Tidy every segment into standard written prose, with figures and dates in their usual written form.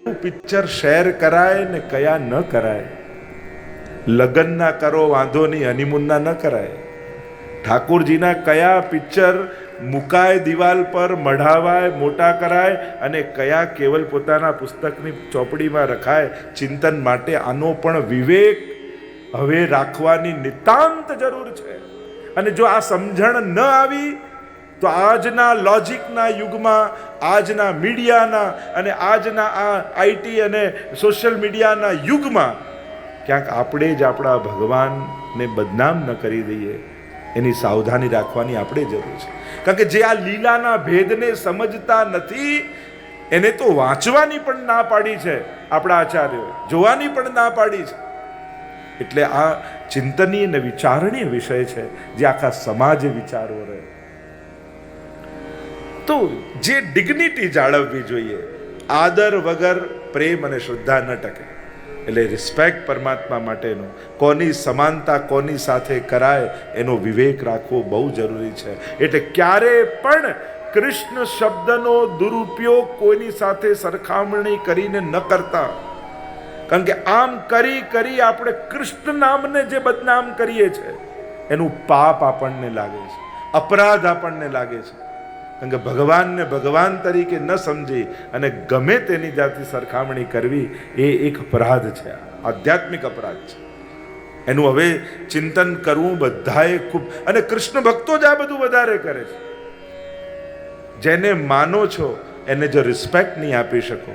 Picture share કરાય ને કયા ન કરાય. લગ્નના કરો વાંધો નહીં, હનીમૂનના ન કરાય. ઠાકોરજીના કયા પિક્ચર મુકાય દિવાલ પર, મઢાવાય, મોટા કરાય અને કયા કેવલ પોતાના પુસ્તકની ચોપડીમાં રખાય ચિંતન માટે. આનો પણ વિવેક હવે રાખવાની નિતાંત જરૂર છે. અને જો આ સમજણ ન આવી તો આજના લોજિકના યુગમાં, આજના મીડિયાના અને આજના આ આઈટી અને સોશિયલ મીડિયાના યુગમાં ક્યાંક આપણે જ આપણા ભગવાનને બદનામ ન કરી દઈએ એની સાવધાની રાખવાની આપણે જરૂર છે. કારણ કે જે આ લીલાના ભેદને સમજતા નથી એને તો વાંચવાની પણ ના પાડી છે આપણા આચાર્યોએ, જોવાની પણ ના પાડી છે. એટલે આ ચિંતનીય અને વિચારણીય વિષય છે જે આખા સમાજે વિચારવો રહે. તો જે ડિગ્નિટી જાળવવી જોઈએ, આદર વગર પ્રેમ અને શ્રદ્ધા ન ટકે. એટલે રિસ્પેક્ટ પરમાત્મા માટેનો, કોની સમાનતા કોની સાથે કરાય એનો વિવેક રાખવો બહુ જરૂરી છે. એટલે ક્યારે પણ કૃષ્ણ શબ્દનો દુરુપયોગ કોઈની સાથે સરખામણી કરીને ન કરતા. કારણ કે આમ કરી આપણે કૃષ્ણ નામને જે બદનામ કરીએ છીએ એનું પાપ આપણને લાગે છે, અપરાધ આપણને લાગે છે. કારણ કે ભગવાનને ભગવાન તરીકે ન સમજી અને ગમે તેની જાતિ સરખામણી કરવી એ એક અપરાધ છે, આધ્યાત્મિક અપરાધ છે. એનું હવે ચિંતન કરવું બધાએ ખૂબ. અને કૃષ્ણ ભક્તો જ આ બધું વધારે કરે છે. જેને માનો છો એને જો રિસ્પેક્ટ નહીં આપી શકો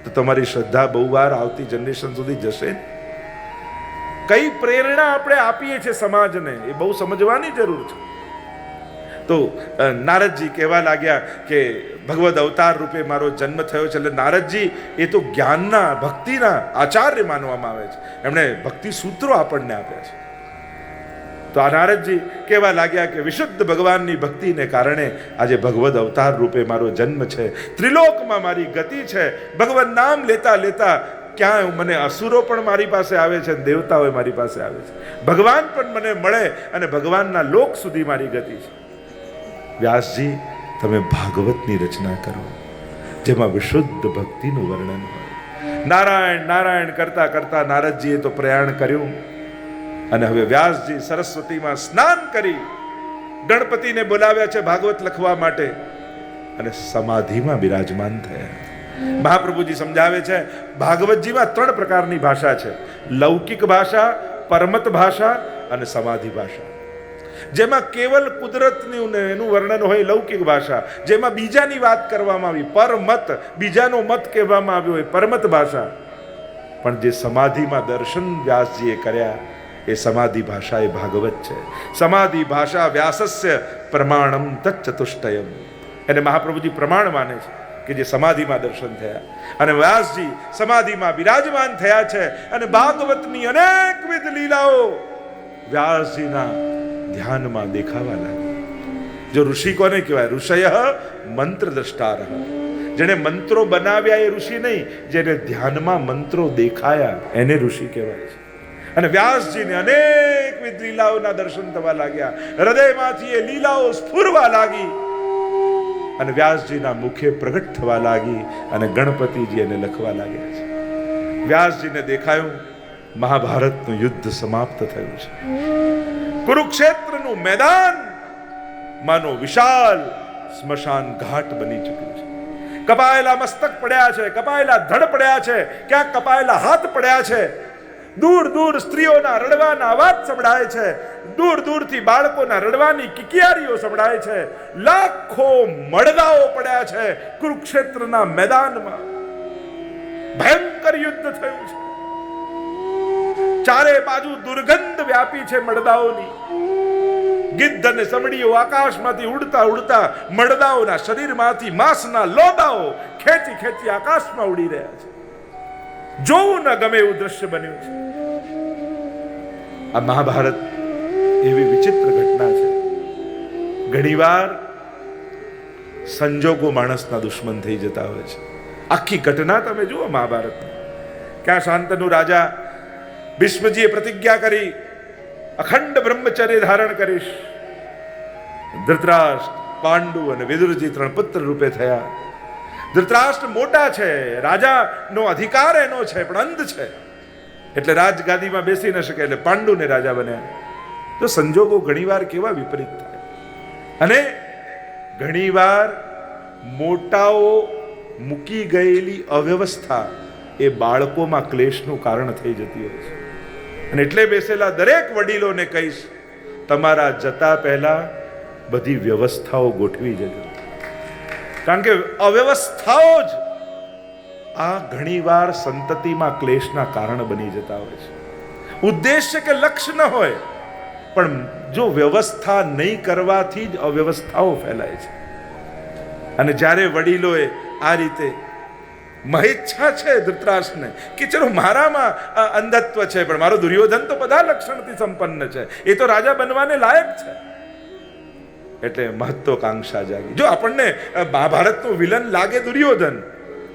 તો તમારી શ્રદ્ધા બહુ વાર આવતી જનરેશન સુધી જશે. કઈ પ્રેરણા આપણે આપીએ છીએ સમાજને એ બહુ સમજવાની જરૂર છે. તો નારદજી કહેવા લાગ્યા કે ભગવદ અવતાર રૂપે મારો જન્મ થયો છે. એટલે નારદજી એ તો જ્ઞાનના, ભક્તિના આચાર્ય માનવામાં આવે છે. એમણે ભક્તિ સૂત્રો આપણને આપ્યા છે. તો આ નારદજી કહેવા લાગ્યા કે વિશુદ્ધ ભગવાનની ભક્તિને કારણે આજે ભગવદ અવતાર રૂપે મારો જન્મ છે, ત્રિલોકમાં મારી ગતિ છે. ભગવાન નામ લેતા લેતા ક્યાં મને અસુરો પણ મારી પાસે આવે છે, દેવતાઓ મારી પાસે આવે છે. ભગવાન પણ મને મળે અને ભગવાનના લોક સુધી મારી ગતિ છે. વ્યાસજી, તમે ભાગવતની રચના કરો જેમાં વિશુદ્ધ ભક્તિનું વર્ણન હોય. નારાયણ નારાયણ કરતા કરતા નારદજીએ તો પ્રયાણ કર્યું અને હવે વ્યાસજી સરસ્વતીમાં સ્નાન કરી ગણપતિને બોલાવ્યા છે ભાગવત લખવા માટે અને સમાધિમાં બિરાજમાન થયા. મહાપ્રભુજી સમજાવે છે ભાગવતજીમાં 3 પ્રકારની ભાષા છે: લૌકિક ભાષા, પરમત ભાષા અને સમાધિ ભાષા. જેમાં કેવલ કુદરતનું એનું વર્ણન હોય લૌકિક ભાષા, જેમાં બીજાની વાત કરવામાં આવી પરમત, બીજાનો મત કહેવામાં આવ્યો હોય પરમત ભાષા. પણ જે સમાધિમાં દર્શન વ્યાસજીએ કર્યા એ સમાધિ ભાષા એ ભાગવત છે. સમાધિ ભાષા વ્યાસસ્ય પ્રમાણમ તચ્ચતુષ્ટયમ. એને મહાપ્રભુજી પ્રમાણ માને છે કે જે સમાધિમાં દર્શન થયા અને વ્યાસજી સમાધિમાં બિરાજમાન થયા છે અને ભાગવતની અનેકવિધ લીલાઓ વ્યાસજીના ધ્યાનમાં દેખાવા લાગી. જો ઋષિ કોને કહેવાય? ઋષય મંત્ર દ્રષ્ટાર. જેને મંત્રો બનાવ્યા એ ઋષિ નહીં, જેને ધ્યાનમાં મંત્રો દેખાયા એને ઋષિ કહેવાય છે. અને વ્યાસજીને અનેકવિધ લીલાઓના દર્શન થવા લાગ્યા. હૃદયમાંથી એ લીલાઓ સ્ફુરવા લાગી અને વ્યાસજીના મુખે પ્રગટ થવા લાગી અને ગણપતિજી એને લખવા લાગ્યા છે. વ્યાસજીને દેખાયું મહાભારતનું યુદ્ધ સમાપ્ત થયું છે. કુરુક્ષેત્રનું મેદાન માનો વિશાળ સ્મશાન ઘાટ બની ચૂક્યું છે. કપાયેલા મસ્તક પડ્યા છે, કપાયેલા ધડ પડ્યા છે, ક્યાંક કપાયેલા હાથ પડ્યા છે. દૂર દૂર સ્ત્રીઓના રડવાના અવાજ સંભળાય છે. દૂર દૂરથી બાળકોના રડવાની કિકિયારીઓ સંભળાય છે. લાખો મડદાઓ પડ્યા છે કુરુક્ષેત્રના મેદાનમાં. ભયંકર યુદ્ધ થયું છે. ચારે બાજુ દુર્ગંધ વ્યાપી છે મડદાઓની. ગિદ્ધ અને સમડીઓ આકાશમાંથી ઉડતા ઉડતા મડદાઓના શરીરમાંથી માંસના લોદાઓ ખેંચી ખેંચી આકાશમાં ઉડી રહ્યા છે. જોવું ન ગમે એવું દ્રશ્ય બન્યું છે. આ મહાભારત એવી વિચિત્ર ઘટના છે. ઘણીવાર સંજોગો માણસના દુશ્મન થઈ જતા હોય છે. આખી ઘટના તમે જુઓ મહાભારતની. ક્યાં શાંતનુ રાજા ભીષ્મજીએ પ્રતિજ્ઞા કરી અખંડ બ્રહ્મચર્ય ધારણ કરીશ. ધૃતરાષ્ટ્ર, પાંડુ અને વિદુરજી 3 પુત્ર રૂપે થયા. ધૃતરાષ્ટ્ર મોટા છે, રાજાનો અધિકાર એનો છે, પણ અંધ છે, એટલે રાજગાદીમાં બેસી ન શકે, એટલે પાંડુને રાજા બન્યા. તો સંજોગો ઘણીવાર કેવા વિપરીત થાય. અને ઘણીવાર મોટાઓ મૂકી ગયેલી અવ્યવસ્થા એ બાળકોમાં ક્લેશનું કારણ થઈ જતી હોય છે. અને એટલે બેસેલા દરેક વડીલોને કહીશ, તમારા જતા પહેલા બધી વ્યવસ્થાઓ ગોઠવી જજો. કારણ કે અવ્યવસ્થાઓ જ આ ઘણીવાર સંતતિમાં ક્લેશના કારણ બની જતા હોય છે. ઉદ્દેશ્ય કે લક્ષ્ય ન હોય, પણ જો વ્યવસ્થા નહીં કરવાથી જ અવ્યવસ્થાઓ ફેલાય છે. અને જ્યારે વડીલોએ આ રીતે મહેચ્છા છે ધૃતરાષ્ટ્રને કે ચલો મારામાં અંધત્વ છે, પણ મારો દુર્યોધન તો બધા લક્ષણથી સંપન્ન છે, એ તો રાજા બનવાને લાયક છે. એટલે મહત્વકાંક્ષા જાગી. જો આપણને મહાભારતનું વિલન લાગે દુર્યોધન,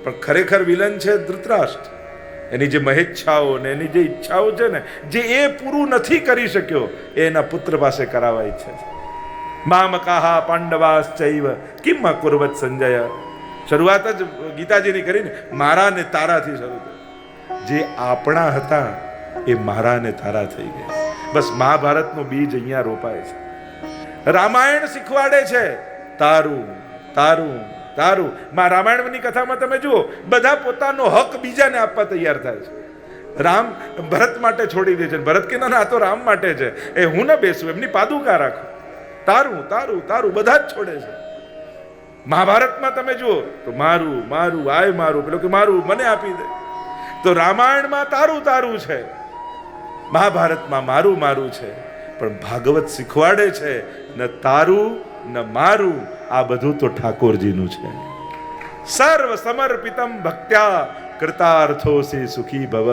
પણ ખરેખર વિલન છે ધૃતરાષ્ટ્ર. એની જે મહેચ્છાઓ ને એની જે ઈચ્છાઓ છે ને, જે એ પૂરું નથી કરી શક્યો, એ એના પુત્ર પાસે કરાવવા ઈચ્છે છે. મામકાહા પાંડવાશ્ચૈવ કિમ અકુર્વત સંજય. શરૂઆત જ ગીતાજીની કરીને મારા ને તારાથી શરૂ થઈ. જે આપણા હતા એ મારા ને તારા થઈ ગયા. બસ મહાભારતનું બીજ અહીંયા રોપાય છે. રામાયણ શીખવાડે છે તારું તારું તારું. રામાયણની કથામાં તમે જુઓ, બધા પોતાનો હક બીજાને આપવા તૈયાર થાય છે. રામ ભરત માટે છોડી દે છે, ભરત કે ના, આ તો રામ માટે છે, એ હું ન બેસું, એમની પાદુકા રાખું. તારું તારું તારું બધા જ છોડે છે. મહાભારતમાં તમે જુઓ તો મારું મારું આય મારું, પેલો કે મારું મને આપી દે. તો રામાયણમાં તારું તારું છે, મહાભારતમાં મારું મારું છે. પણ ભાગવત શીખવાડે છે ન તારું ન મારું, આ બધું તો ઠાકોરજીનું છે. સર્વ સમર્પિતમ ભક્ત્યા કૃતાર્થોસી સુખી ભવ.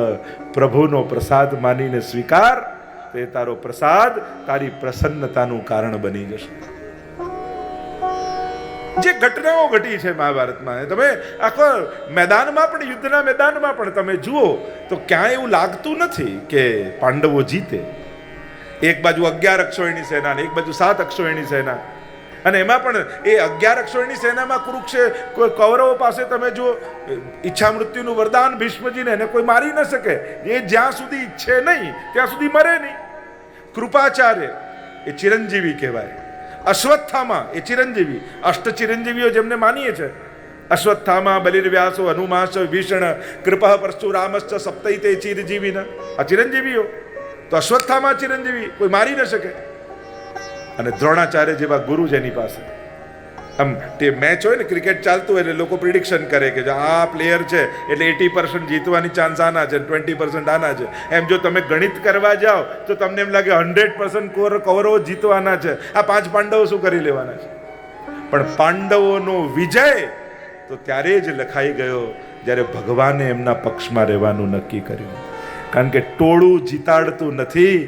પ્રભુનો પ્રસાદ માનીને સ્વીકાર, તે તારો પ્રસાદ તારી પ્રસન્નતાનું કારણ બની જશે. જે ઘટનાઓ ઘટી છે મહાભારતમાં, તમે આખો મેદાનમાં પણ, યુદ્ધના મેદાનમાં પણ તમે જુઓ તો ક્યાંય એવું લાગતું નથી કે પાંડવો જીતે. એક બાજુ 11 અક્ષોહિણી સેના અને એક બાજુ 7 અક્ષોહિણી સેના. અને એમાં પણ એ 11 અક્ષોહિણી સેનામાં કૌરવો પાસે તમે જુઓ, ઈચ્છા મૃત્યુનું વરદાન ભીષ્મજીને, એને કોઈ મારી ન શકે. એ જ્યાં સુધી ઈચ્છે નહીં ત્યાં સુધી મરે નહીં. કૃપાચાર્ય એ ચિરંજીવી કહેવાય. અશ્વત્થામા એ ચિરંજીવી. અષ્ટ ચિરંજીવીઓ જેમને માનીએ છે, અશ્વત્થામા, બલિર્વ્યાસો, હનુમાસ, વિભીષણ, કૃપઃ પરશુરામશ્ચ સપ્તૈતે ચિરજીવીન. આ ચિરંજીવીઓ. તો અશ્વત્થામા ચિરંજીવી, કોઈ મારી ન શકે. અને દ્રોણાચાર્ય જેવા ગુરુ જેની પાસે, આમ તે મેચ હોય ને, ક્રિકેટ ચાલતું હોય એટલે લોકો પ્રિડિક્શન કરે કે જો આ પ્લેયર છે એટલે 80% જીતવાની ચાન્સ આના છે, 20% આના છે. એમ જો તમે ગણિત કરવા જાઓ તો તમને એમ લાગે 100% કૌરવો જીતવાના છે. આ 5 પાંડવો શું કરી લેવાના છે? પણ પાંડવોનો વિજય તો ત્યારે જ લખાઈ ગયો જ્યારે ભગવાને એમના પક્ષમાં રહેવાનું નક્કી કર્યું. કારણ કે ટોળું જીતાડતું નથી,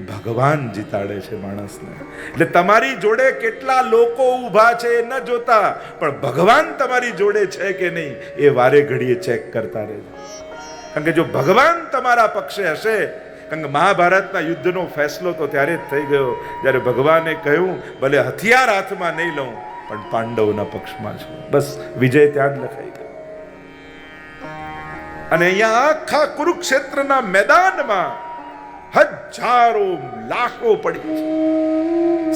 ભગવાન જીતાડે છે માણસને. એટલે તમારી જોડે કેટલા લોકો ઊભા છે એ ન જોતા, પણ ભગવાન તમારી જોડે છે કે નહીં એ વારે ઘડીએ ચેક કરતા રહેજો. કારણ કે જો ભગવાન તમારા પક્ષે હશે, કારણ કે મહાભારતના યુદ્ધનો ફેસલો તો ત્યારે જ થઈ ગયો જ્યારે ભગવાને કહ્યું ભલે હથિયાર હાથમાં નહીં લઉં પણ પાંડવોના પક્ષમાં છું. બસ વિજય ત્યાં જ લખાઈ ગયો. અને અહીંયા આખા કુરુક્ષેત્રના મેદાનમાં હજારો લાખો પડી છે.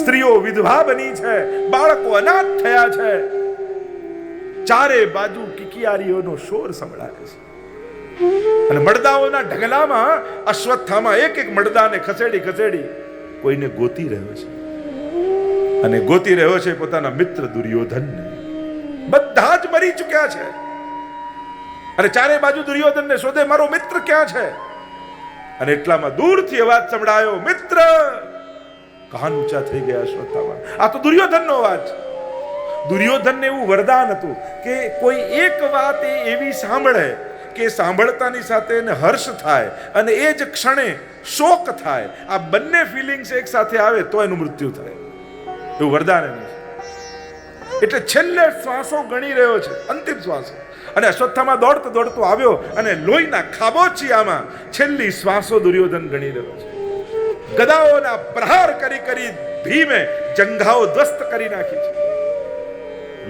સ્ત્રીઓ વિધવા બની છે, બાળકો અનાથ થયા છે. ચારે બાજુ કિકિયારીઓનો શોર સંભળાય છે. અને મડદાઓના ઢગલામાં અશ્વત્થામાં એક એક મડદાને ખસેડી ખસેડી કોઈને ગોતી રહ્યો છે. અને ગોતી રહ્યો છે પોતાના મિત્ર દુર્યોધનને. બધા જ મરી ચૂક્યા છે. અને ચારે બાજુ દુર્યોધનને શોધે, મારો મિત્ર ક્યાં છે? અને એટલામાં દૂરથી અવાજ સંભળાયો, મિત્ર! કાન ઊંચા થઈ ગયા અશ્વત્થામા. આ તો દુર્યોધનનો અવાજ. દુર્યોધનને એવું વરદાન હતું કે કોઈ એક વાત એવી સાંભળે કે સાંભળતાની સાથે એને હર્ષ થાય અને એ જ ક્ષણે શોક થાય. આ બંને ફિલિંગ્સ એક સાથે આવે તો એનું મૃત્યુ થાય, એવું વરદાન એનું છે. એટલે છેલ્લે શ્વાસો ગણી રહ્યો છે, અંતિમ શ્વાસો. અને અશ્વત્થામા દોડતો દોડતો આવ્યો અને લોહીના ખાબોચિયામાં છેલ્લી શ્વાસો દુર્યોધન ગણી રહ્યો છે. ગદાઓના પ્રહાર કરી કરી ભીમે જંઘાઓ ધ્વસ્ત કરી નાખી છે.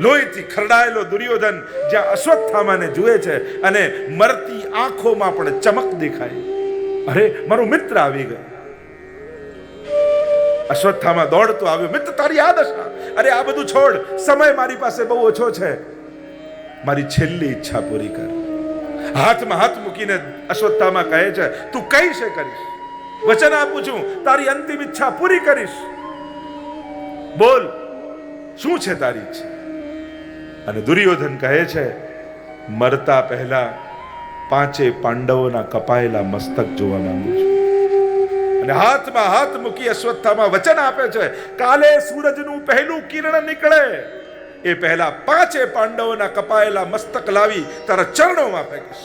લોહીથી ખરડાયેલો દુર્યોધન જ્યાં અશ્વત્થામાને જુએ છે અને મરતી આંખોમાં પણ ચમક દેખાય. અરે મારો મિત્ર આવી ગયો. અશ્વત્થામા દોડતો આવ્યો. મિત્ર, તારી આ દશા? અરે આ બધું છોડ, સમય મારી પાસે બહુ ઓછો છે, મારી છેલ્લી ઈચ્છા પૂરી કર. હાથમાં હાથ મૂકીને અશ્વત્થામા કહે છે, તું કઈ છે કરીશ, વચન આપું છું તારી અંતિમ ઈચ્છા પૂરી કરીશ. બોલ, શું છે તારી ઈચ્છા? અને દુર્યોધન કહે છે, મરતા પહેલા 5 પાંડવોના કપાયેલા મસ્તક જોવા માંગુ છું. અને હાથમાં હાથ મૂકી અશ્વત્થામા વચન આપે છે, કાલે સૂરજનું પહેલું કિરણ નીકળે એ પહેલા 5 પાંડવોના કપાયેલા મસ્તક લાવી તારા ચરણોમાં ફેંકીશ.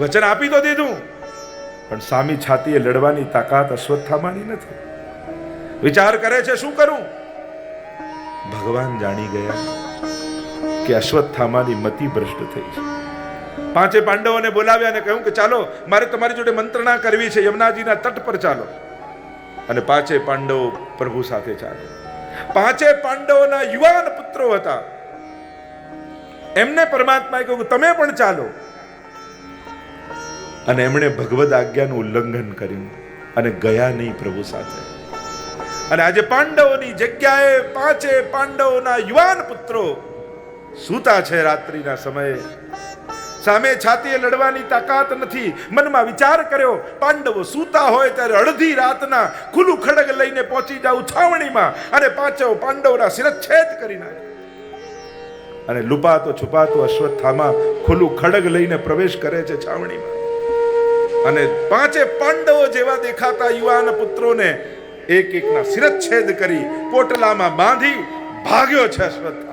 વચન આપી તો દીધું, પણ સામી છાતીએ લડવાની તાકાત અશ્વત્થામાની નથી. વિચાર કરે છે, શું કરું? ભગવાન જાણી ગયા કે અશ્વત્થામાની મતિ ભ્રષ્ટ થઈ છે. 5 પાંડવોને બોલાવ્યા અને કહ્યું કે ચાલો, મારે તમારી જોડે મંત્રણા કરવી છે, યમુનાજીના તટ પર ચાલો. અને 5 પાંડવો પ્રભુ સાથે ચાલે. 5 પાંડવોના યુવાન પુત્રો હતા. એમને પરમાત્માએ કહ્યું તમે પણ ચાલો. અને એમણે ભગવદ આજ્ઞાનું ઉલ્લંઘન કર્યું અને ગયા નહીં પ્રભુ સાથે. અને આજે પાંડવોની જગ્યાએ 5 પાંડવોના યુવાન પુત્રો સૂતા છે રાત્રિના સમયે. સામે છાતીએ લડવાની તાકાત નથી. મનમાં વિચાર કર્યો, પાંડવો સૂતા હોય ત્યારે અડધી રાતના ખુલ્લું ખડગ લઈને પહોંચી જાઉં છાવણીમાં અને 5 પાંડવોના શિરચ્છેદ કરી નાખે. અને લુપાતો છુપાતો અશ્વત્થામા ખુલ્લું ખડગ લઈને પ્રવેશ કરે છે છાવણીમાં. અને 5 પાંડવો જેવા દેખાતા યુવાન પુત્રોને એક એકના શિરચ્છેદ કરી પોટલામાં બાંધી ભાગ્યો છે અશ્વત્થામા.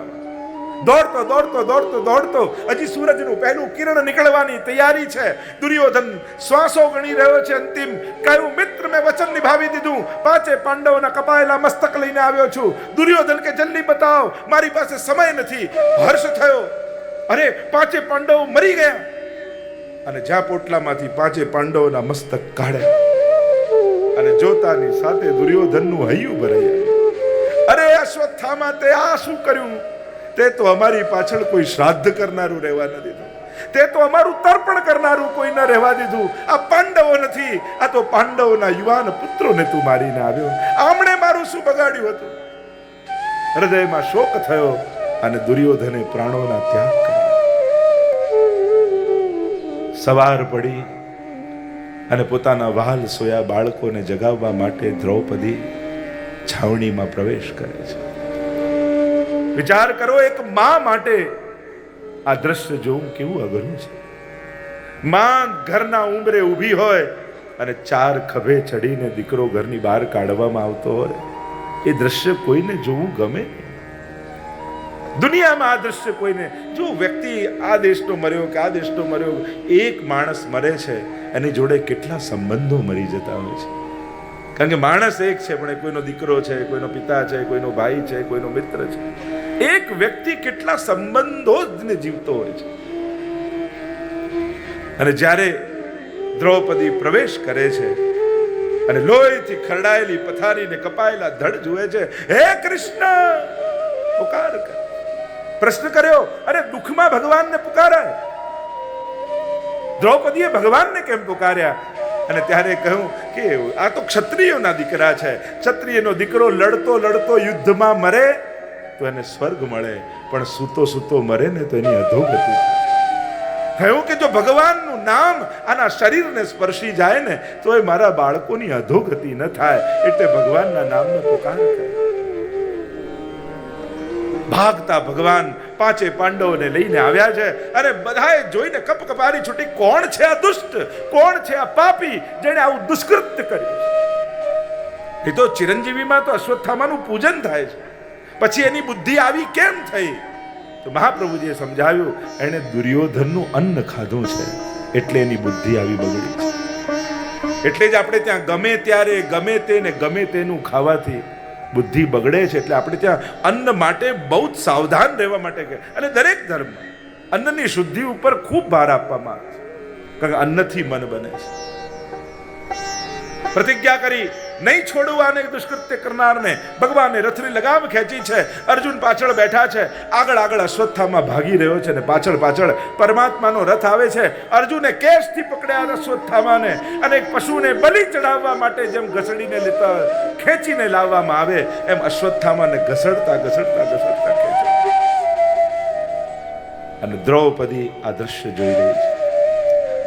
દોડતો દોડતો દોડતો દોડતો હજી સૂરજનું પહેલું કિરણ નીકળવાની તૈયારી છે. દુર્યોધન શ્વાસો ગણી રહ્યો છે અંતિમ. કહ્યું, મિત્ર, મેં વચન નિભાવી દીધું, 5 પાંડવોના કપાયેલા મસ્તક લઈને આવ્યો છું. દુર્યોધન કે જલ્દી બતાવ, મારી પાસે સમય નથી. હર્ષ થયો, અરે 5 પાંડવો મરી ગયા. અને જ્યાં પોટલામાંથી 5 પાંડવોના મસ્તક કાઢ્યા અને જોતાની સાથે દુર્યોધનનું હૈયું ભરાઈ આવ્યું. અરે અશ્વત્થામા, તે આ શું કર્યું? તે તો અમારી પાછળ કોઈ શ્રાદ્ધ કરનારું રહેવા ન દીધું. તે તો અમારું તર્પણ કરનારું કોઈ ન રહેવા દીધું. આ પાંડવો નથી, આ તો પાંડવોના યુવાન પુત્રોને તું મારીને આવ્યો. આમણે મારું શું બગાડ્યું હતું? હૃદયમાં શોક થયો અને દુર્યોધને પ્રાણોના ત્યાગ કર્યા. સવાર પડી અને પોતાના વહાલ સોયા બાળકોને જગાવવા માટે દ્રૌપદી છાવણીમાં પ્રવેશ કરે છે. વિચાર કરો, એક માં માટે આ દ્રશ્ય જોવું કેવું અઘરું છે. માં ઘરના ઉંબરે ઊભી હોય અને 4 ખભે ચડીને દીકરો ઘરની બહાર કાઢવામાં આવતો હોય, એ દ્રશ્ય કોઈને જોવું ગમે? દુનિયામાં આ દ્રશ્ય કોઈને, જો વ્યક્તિ આ દેશનો મર્યો કે આ દેશનો મર્યો, એક માણસ મરે છે એની જોડે કેટલા સંબંધો મરી જતા હોય છે. કારણ કે માણસ એક છે, પણ કોઈનો દીકરો છે, કોઈનો પિતા છે, કોઈનો ભાઈ છે, કોઈનો મિત્ર છે. એક વ્યક્તિ કેટલા સંબંધો જ જીવતો હોય છે. અને જ્યારે દ્રૌપદી પ્રવેશ કરે છે અને લોહીથી ખરડાયેલી પથારીને કપાયેલા ધડ જુએ છે, હે કૃષ્ણ પુકાર કર. પ્રશ્ન કર્યો, અરે દુઃખમાં ભગવાનને પુકારાય? દ્રૌપદીએ ભગવાનને કેમ પુકાર્યા? અને ત્યારે કહ્યું કે આ તો ક્ષત્રિયોના દીકરા છે. ક્ષત્રિયનો દીકરો લડતો લડતો યુદ્ધમાં મરે તો એને સ્વર્ગ મળે, પણ સૂતો સૂતો મરે ને તો એની અધોગતિ. કહ્યું કે જો ભગવાનનું નામ આના શરીરને સ્પર્શી જાય ને તો એ મારા બાળકોની અધોગતિ ન થાય, એટલે ભગવાનના નામનો પુકાર કરે. ભાગતા ભગવાન 5 પાંડવોને લઈને આવ્યા છે અને બધાએ જોઈને કપકપારી છૂટી. કોણ છે આ દુષ્ટ? કોણ છે આ પાપી જેણે આવું દુષ્કૃત્ય કર્યું? એ તો ચિરંજીવીમાં તો અશ્વત્થામાનું પૂજન થાય છે, પછી એની બુદ્ધિ આવી કેમ થઈ? તો મહાપ્રભુજીએ સમજાવ્યું, એણે દુર્યોધનનું અન્ન ખાધું છે એટલે એની બુદ્ધિ આવી બગડી છે. એટલે જ આપણે ત્યાં ગમે ત્યારે ગમે તેને ગમે તેનું ખાવાથી બુદ્ધિ બગડે છે. એટલે આપણે ત્યાં અન્ન માટે બહુ જ સાવધાન રહેવા માટે કહે. અને દરેક ધર્મ અન્નની શુદ્ધિ ઉપર ખૂબ ભાર આપવામાં આવે છે, કારણ કે અન્નથી મન બને છે. પ્રતિજ્ઞા કરી નહીં છોડવાને દુષ્કૃત્ય કરનારને ભગવાને રથની લગામ ખેંચી છે. અર્જુન પાછળ બેઠા છે, આગળ આગળ અશ્વત્થામા ભાગી રહ્યો છે ને પાછળ પાછળ પરમાત્માનો રથ આવે છે. અર્જુને કેશથી પકડ્યા અશ્વત્થામાને અને એક પશુને બલિ ચડાવવા માટે જેમ ઘસડીને લેતા ખેંચીને લાવવામાં આવે એમ અશ્વત્થામાને ઘસડતા ઘસડતા ઘસડતા ખેંચે. અને દ્રૌપદી આ દ્રશ્ય જોઈ રહી છે.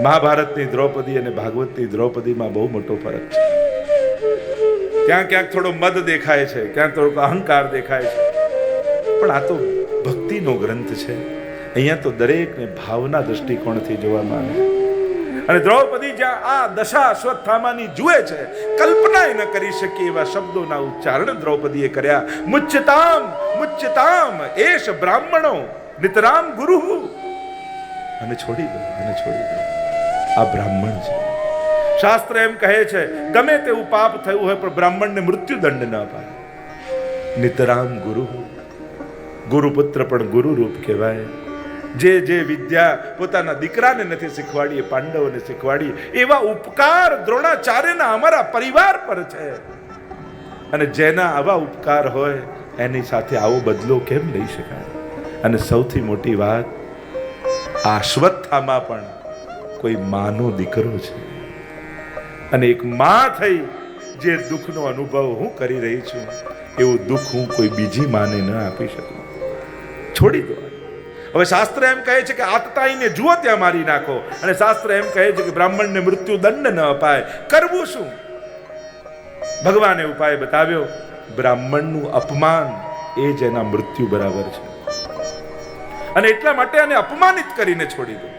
મહાભારતની દ્રૌપદી અને ભાગવતની દ્રૌપદીમાં બહુ મોટો ફરક છે. ત્યાં ક્યાંક થોડો મદ દેખાય છે, ક્યાંક થોડોક અહંકાર દેખાય છે, પણ આ તો ભક્તિનો ગ્રંથ છે. અહીંયા તો દરેકને ભાવના દ્રષ્ટિકોણથી જોવામાં આવે. અને દ્રૌપદી જ્યાં આ દશા અશ્વત્થામાની જુએ છે, કલ્પના ન કરી શકે એવા શબ્દોના ઉચ્ચારણ દ્રૌપદીએ કર્યા. મુચ્યતામ મુચ્યતામ એશ બ્રાહ્મણો નિતરામ ગુરુ. અને છોડી દો, અને છોડી દો, આ બ્રાહ્મણ છે. શાસ્ત્ર એમ કહે છે ગમે તેવું પાપ થયું હોય પણ બ્રાહ્મણને મૃત્યુદંડ ન અપાય. નિતરામ ગુરુ, ગુરુપુત્ર પણ ગુરુ રૂપ કહેવાય. જે જે વિદ્યા પોતાના દીકરાને નથી શીખવાડી એ પાંડવોને શીખવાડી. એવા ઉપકાર દ્રોણાચાર્યના અમારા પરિવાર પર છે. અને જેના આવા ઉપકાર હોય એની સાથે આવો બદલો કેમ લઈ શકાય? અને સૌથી મોટી વાત, આ અશ્વત્થામા પણ કોઈ માનો દીકરો છે. અને એક માં થઈ જે દુઃખનો અનુભવ હું કરી રહી છું એવું દુઃખ હું કોઈ બીજી માને ન આપી શકું. છોડી દો. હવે શાસ્ત્ર એમ કહે છે કે આતતાઈને જુઓ ત્યાં મારી નાખો. અને શાસ્ત્ર એમ કહે છે કે બ્રાહ્મણને મૃત્યુ દંડ ન અપાય. કરવું શું? ભગવાને ઉપાય બતાવ્યો. બ્રાહ્મણનું અપમાન એ જ એના મૃત્યુ બરાબર છે. અને એટલા માટે આને અપમાનિત કરીને છોડી દો.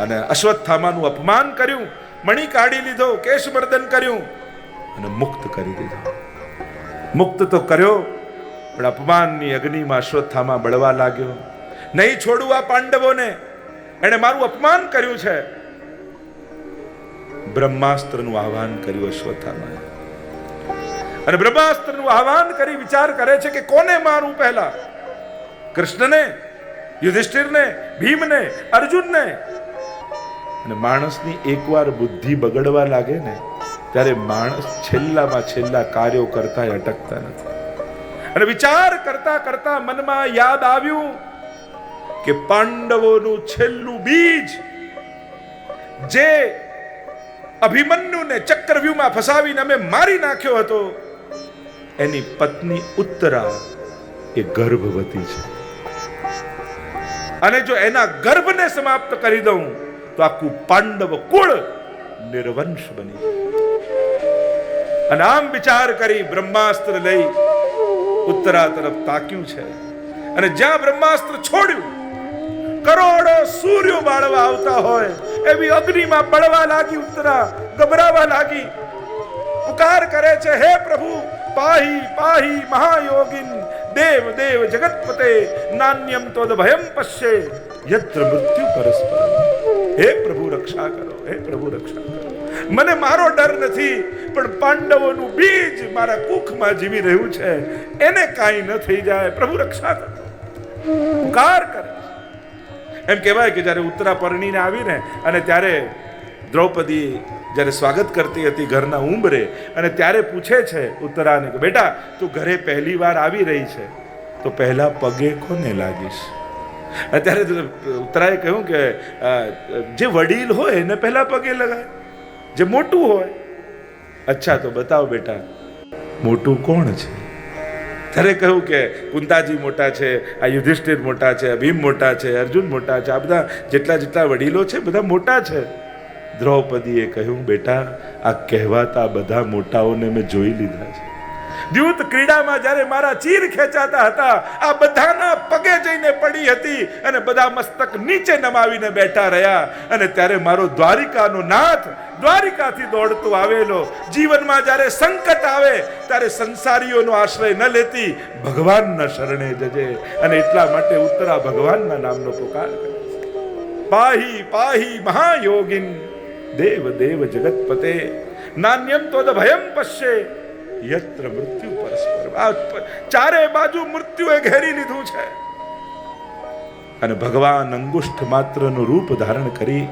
અને અશ્વત્થામાનું અપમાન કર્યું, મણિ કાઢી લીધો, કેશમર્દન કર્યું અને મુક્ત કરી દીધો. મુક્ત તો કર્યો પણ અપમાનની અગ્નિમાં અશ્વત્થામા બળવા લાગ્યો. નહીં છોડું આ પાંડવોને, એને મારું અપમાન કર્યું છે. બ્રહ્માસ્ત્રનું આહવાન કર્યું અશ્વત્થામાએ. અને બ્રહ્માસ્ત્રનું આહવાન કરી વિચાર કરે છે કે કોને મારું પહેલા? કૃષ્ણને, યુધિષ્ઠિરને, ભીમને, અર્જુનને? અને માણસની એકવાર બુદ્ધિ બગડવા લાગે ને ત્યારે માણસ છેલ્લામાં છેલ્લા કાર્યો કરતા અટકતા નથી. અને વિચાર કરતા કરતા મનમાં યાદ આવ્યું કે પાંડવોનું છેલ્લું બીજ જે અભિમન્યુને ચક્રવ્યૂહમાં ફસાવીને અમે મારી નાખ્યો હતો, એની પત્ની ઉત્તરા એ ગર્ભવતી છે. અને જો એના ગર્ભને સમાપ્ત કરી દઉં તો આખું પાંડવ કુળ નિર્વંશ બની જાય. અને આમ વિચાર કરી બ્રહ્માસ્ત્ર લઈ ઉત્તરા તરફ તાક્યું છે. અને જ્યાં બ્રહ્માસ્ત્ર છોડ્યું, કરોડો સૂર્યો બાળવા આવતા હોય એવી અગ્નિમાં બળવા લાગી. ઉત્તરા ગભરાવા લાગી, પુકાર કરે છે, હે પ્રભુ પાહી પાહી મહાયોગિન દેવ દેવ જગતપતે નાન્યમ તોદ ભયમ પશ્યે યત્ર મૃત્યુ પરસ્પરમ. હે પ્રભુ રક્ષા કરો, હે પ્રભુ રક્ષા કરો. મને મારો ડર નથી, પણ પાંડવોનું બીજ મારા કુખમાં જીવી રહ્યું છે, એને કાંઈ ન થઈ જાય. પ્રભુ રક્ષા કરો, પુકાર કરે. એમ કહેવાય કે જ્યારે ઉત્તરા પરણીને આવીને અને ત્યારે દ્રૌપદી જ્યારે સ્વાગત કરતી હતી ઘરના ઉંબરે, અને ત્યારે પૂછે છે ઉત્તરાને કે બેટા તું ઘરે પહેલી વાર આવી રહી છે તો પહેલા પગે કોને લાગીશ? અત્યારે ઉત્તરાએ કહ્યું કે જે વડીલ હોય એને પહેલા પગે લગાય, જે મોટું હોય. અચ્છા તો બતાવો બેટા મોટું કોણ છે? ત્યારે કહ્યું કે કુંતાજી મોટા છે, આ યુધિષ્ઠિર મોટા છે, ભીમ મોટા છે, અર્જુન મોટા છે, આ બધા જેટલા જેટલા વડીલો છે બધા મોટા છે. દ્રૌપદીએ કહ્યું બેટા આ કહેવાતા બધા મોટાઓને મેં જોઈ લીધા છે. દ્યુત ક્રીડામાં જ્યારે મારા ચીર ખેંચાતા હતા આ બધાના પગે જઈને પડી હતી અને બધા મસ્તક નીચે નમાવીને બેઠા રહ્યા. અને ત્યારે મારો દ્વારિકાનો નાથ દ્વારિકાથી દોડતો આવેલો જીવનમાં જ્યારે સંકટ આવે ત્યારે સંસારીઓનો આશ્રય ન લેતી ભગવાનના શરણે જજે. અને એટલા માટે ઉત્તરા ભગવાનના નામનો પુકાર કરે. પાહી પાહી મહાયોગિન દેવ દેવ જગતપતે નાન્યમ તોદ ભયમ પશ્યે યત્ર મૃત્યુ પરસ્પર. ચારે બાજુ મૃત્યુએ ઘેરી લીધું છે. અને ભગવાન અંગુષ્ઠ માત્રનું રૂપ ધારણ કરી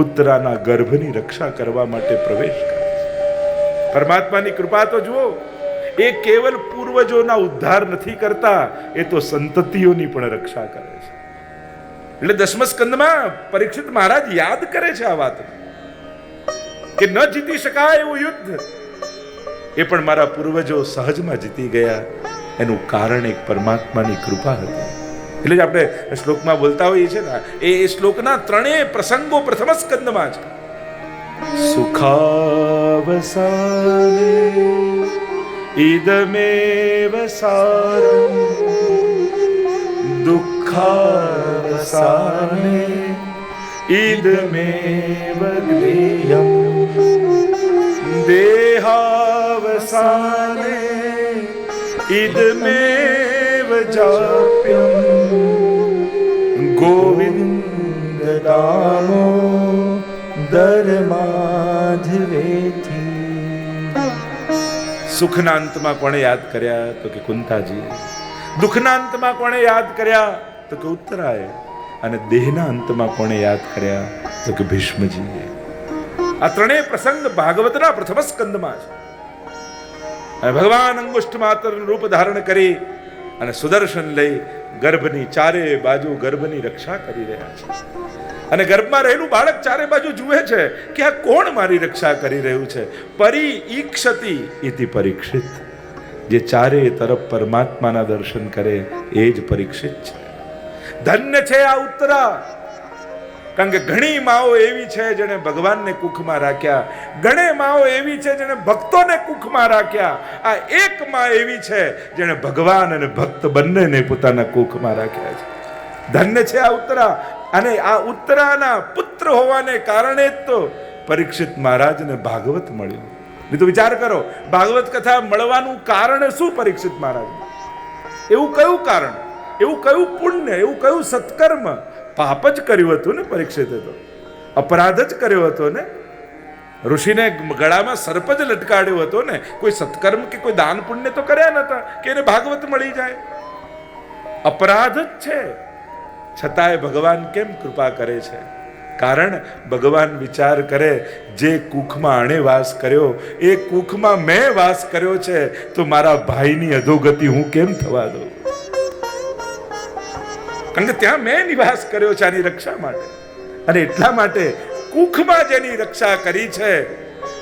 ઉત્તરાના ગર્ભની રક્ષા કરવા માટે પ્રવેશ કરે. પરમાત્માની કૃપા તો જુઓ, એ કેવલ પૂર્વજોના ઉદ્ધાર નથી કરતા, એ તો સંતતિઓની પણ રક્ષા કરે છે. એટલે 10મા સ્કંદમાં પરીક્ષિત મહારાજ યાદ કરે છે આ વાત કે ન જીતી શકાય એવું યુદ્ધ એ પણ મારા પૂર્વજો સહજમાં જીતી ગયા. એનું કારણ એક પરમાત્માની કૃપા હતી. એટલે જ આપણે શ્લોકમાં બોલતા હોઈએ છીએ ને, એ શ્લોકના 3 પ્રસંગો પ્રથમ સ્કંદમાં છે. સુખાવસાને ઇદમેવ સારં દુઃખાવસાને ઇદમેવ જ્ઞેયં દેહાવસાને ઇદમેવ જાપ્યં ગોવિંદ દામો દરમાધવેથી. સુખના અંતમાં કોણે યાદ કર્યા? તો કે કુંતાજીએ. દુઃખના અંતમાં કોણે યાદ કર્યા? તો કે ઉત્તરાએ. અને દેહના અંતમાં કોણે યાદ કર્યા? તો કે ભીષ્મજીએ. આ 3 પ્રસંગ ભાગવતના પ્રથમ સ્કંદમાં છે. અને ભગવાન અંગુષ્ઠ માત્ર રૂપ ધારણ કરી અને સુદર્શન લઈ ગર્ભની ચારે બાજુ ગર્ભની રક્ષા કરી રહ્યા છે. અને ગર્ભમાં રહેલું બાળક ચારે બાજુ જુએ છે કે આ કોણ મારી રક્ષા કરી રહ્યું છે. પરિઈક્ષતિ ઇતિ પરીક્ષિત. જે ચારે તરફ પરમાત્માના દર્શન કરે એ જ પરીક્ષિત છે. ધન્ય છે આ ઉત્તરા. કારણ કે ઘણી માઓ એવી છે જેણે ભગવાનને કુખમાં રાખ્યા, ઘણી માઓ એવી છે જેણે ભક્તોને કુખમાં રાખ્યા. આ એક માં એવી છે જેણે ભગવાન અને ભક્ત બંનેને પોતાના કુખમાં રાખ્યા છે. ધન્ય છે આ ઉત્તરા. અને આ ઉત્તરાના પુત્ર હોવાને કારણે જ તો પરીક્ષિત મહારાજને ભાગવત મળ્યું. નહીં તો વિચાર કરો, ભાગવત કથા મળવાનું કારણ શું પરીક્ષિત મહારાજ? એવું કયું કારણ, એવું કયું પુણ્ય, એવું કયું સત્કર્મ? પાપ જ કર્યું હતું ને પરીક્ષિતે, તો અપરાધ જ કર્યો હતો ને. ઋષિને ગળામાં સર્પ જ લટકાડ્યો હતો ને. કોઈ સત્કર્મ કે કોઈ દાન પુણ્ય તો કર્યા નતા કે એને ભાગવત મળી જાય. અપરાધ જ છે. છતાંય ભગવાન કેમ કૃપા કરે છે? કારણ ભગવાન વિચાર કરે, જે કુખમાં આણે વાસ કર્યો એ કુખમાં મેં વાસ કર્યો છે, તો મારા ભાઈની અધોગતિ હું કેમ થવા દઉં? કારણ કે ત્યાં મેં નિવાસ કર્યો છે આની રક્ષા માટે. અને એટલા માટે કુખમાં જેની રક્ષા કરી છે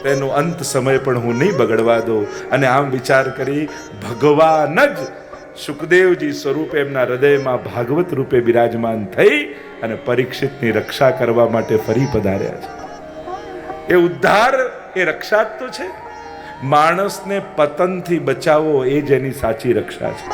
તેનો અંત સમય પણ હું નહીં બગડવા દઉં. અને આમ વિચાર કરી ભગવાન જ સુખદેવજી સ્વરૂપે એમના હૃદયમાં ભાગવત રૂપે બિરાજમાન થઈ અને પરીક્ષિતની રક્ષા કરવા માટે ફરી પધાર્યા છે. એ ઉદ્ધાર, એ રક્ષા જ તો છે. માણસને પતનથી બચાવો એ જ એની સાચી રક્ષા છે.